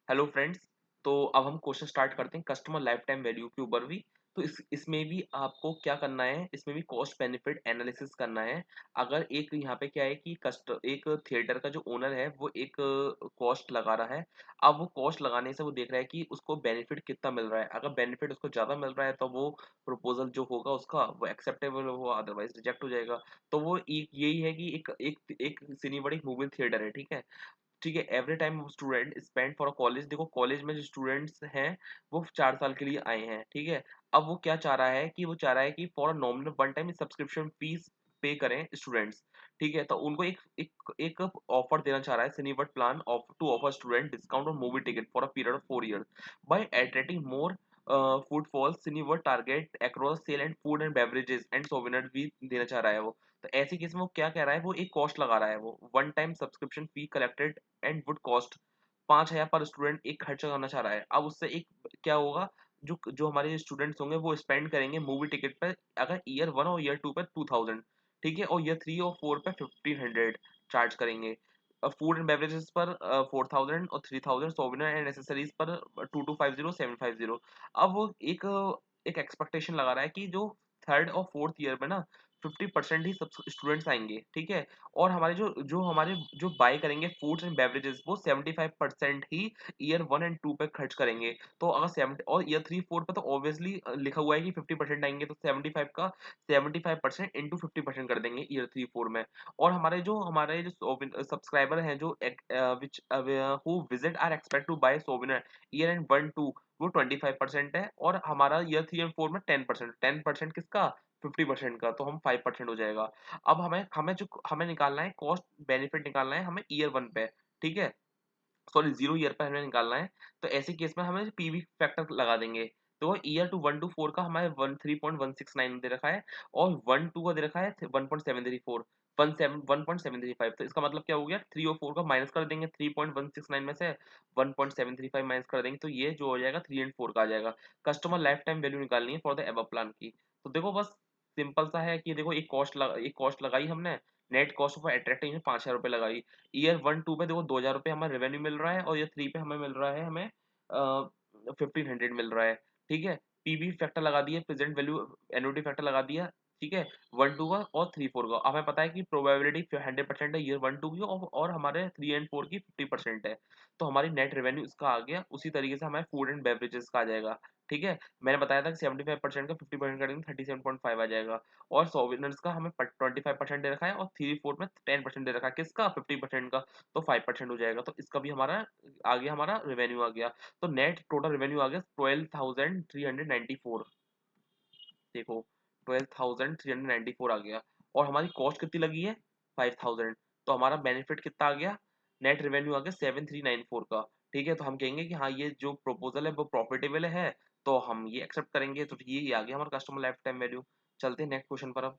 Hello friends. तो अब हम क्वेश्चन स्टार्ट करते हैं कस्टमर लाइफ टाइम वैल्यू के ऊपर भी। तो इसमें भी आपको क्या करना है, इसमें भी कॉस्ट बेनिफिट एनालिसिस करना है। अगर एक यहाँ पे क्या है कि कस्ट एक थिएटर का जो ओनर है वो एक कॉस्ट लगा रहा है। अब वो कॉस्ट लगाने से वो देख रहा है कि उसको बेनिफिट कितना मिल रहा है। अगर बेनिफिट उसको ज़्यादा मिल रहा है तो वो प्रपोजल जो होगा उसका वो एक्सेप्टेबल होगा, अदरवाइज रिजेक्ट हो जाएगा। तो वो एक यही है कि एक सिनेमैटिक एक मूवी थिएटर है, ठीक है। ठीक है, every time student spend for a college. देखो कॉलेज में जो स्टूडेंट्स हैं वो 4 साल के लिए आए हैं, ठीक है। अब वो क्या चाह रहा है कि वो चाह रहा है कि for nominal one time subscription fees पे करें स्टूडेंट्स। ठीक है, तो उनको एक ऑफर देना चाह रहा है Cinevert plan of to offer student discount on movie ticket for a period of 4 years by attracting more footfall. Cinevert target across sell and food and beverages and souvenir भी देना चाह रहा है वो। तो ऐसी केस में वो क्या कह रहा है, वो एक कॉस्ट लगा रहा है। वो one time subscription fee collected and would cost 5,000 पर स्टूडेंट एक खर्च करना चाह रहा है। अब उससे एक क्या होगा, जो जो हमारे स्टूडेंट्स होंगे वो स्पेंड करेंगे मूवी टिकट पर। अगर ईयर 1 और ईयर 2 पे 2,000, ठीक है, और ईयर 3 और 4 पे 1,500 चार्ज करेंगे। फूड एंड बेवरेजेस पर 4,000 और 3,000, सोवेनिर एंड एसेसरीज पर 2,250 750। अब वो एक एक्सपेक्टेशन लगा रहा है कि जो थर्ड और फोर्थ ईयर में ना 50% ही सब स्टूडेंट्स आएंगे, ठीक है। और हमारे जो बाय करेंगे फूड्स एंड बेवरेजेस वो 75% ही ईयर 1 एंड 2 पे खर्च करेंगे। तो अगर 70 और ईयर 3 4 पे तो ऑब्वियसली लिखा हुआ है कि 50% आएंगे, तो 75 का 75% इंटू 50% कर देंगे ईयर 3 4 में। और हमारे जो सब्सक्राइबर हैं जो which who visit are expect to buy souvenir year end 1 2, वो 25% है। और हमारा ईयर 3 एंड 4 में 10% किसका, 50% का, तो हम 5% हो जाएगा। अब हमें हमें जो हमें निकालना है कॉस्ट बेनिफिट निकालना है हमें ईयर 1 पे, ठीक है। सॉरी, 0 ईयर पे हमें निकालना है। तो ऐसे केस में हमें पीवी फैक्टर लगा देंगे। तो ईयर टू 1 टू 4 का हमारे 13.169 दे रखा है, और 1 2 का दे रखा है 1.734, 1.735। तो इसका मतलब क्या हो गया, 3 और 4 का माइनस कर देंगे, 3.169 में से 1.735 माइनस कर देंगे, तो ये जो हो जाएगा 3 एंड 4 का आ जाएगा। कस्टमर लाइफ टाइम वैल्यू निकालनी है फॉर द एबव प्लान की। तो देखो बस सिंपल सा है कि देखो एक कॉस्ट लगाई हमने। नेट कॉस्ट ऑफ अट्रैक्टिंग 5,000 रुपये लगाई। ईयर 1 2 पे देखो 2,000 रुपये हमें रेवेन्यू मिल रहा है, और ईयर 3 पे हमें मिल रहा है, हमें 1,500 मिल रहा है, ठीक है। पीवी फैक्टर लगा दिए, प्रेजेंट वैल्यू एन्युटी फैक्टर लगा दिया, ठीक है। 1 2 का और 3 4 का हमें पता है कि प्रोबेबिलिटी 100% है ईयर 1 2 की, और हमारे 3 एंड 4 की 50% है। तो हमारी नेट रेवेन्यू इसका आ गया। उसी तरीके से हमारे फूड एंड बेवरेजेस का आ जाएगा, ठीक है। मैंने बताया था कि 75% का 50% करेंगे 37.5 आ जाएगा। और सोवेनिर्स का हमें 25% दे रखा है, और 3 4 में 10% दे रखा है, किसका, 50% का। तो 5% हो जाएगा। तो इसका भी हमारा आ गया, हमारा रेवेन्यू आ गया। तो नेट टोटल रेवेन्यू आ गया 12,394। देखो 12,394 आ गया। और हमारी कॉस्ट कितनी लगी है, 5,000। तो हमारा बेनिफिट कितना आ गया, नेट रेवेन्यू आ गया 7,394 का। ठीक है, तो हम कहेंगे कि हाँ ये जो प्रपोजल है वो प्रॉफिटेबल है, तो हम ये एक्सेप्ट करेंगे। तो ये आ गया हमारा कस्टमर लाइफ टाइम वैल्यू। चलते हैं नेक्स्ट क्वेश्चन पर अब।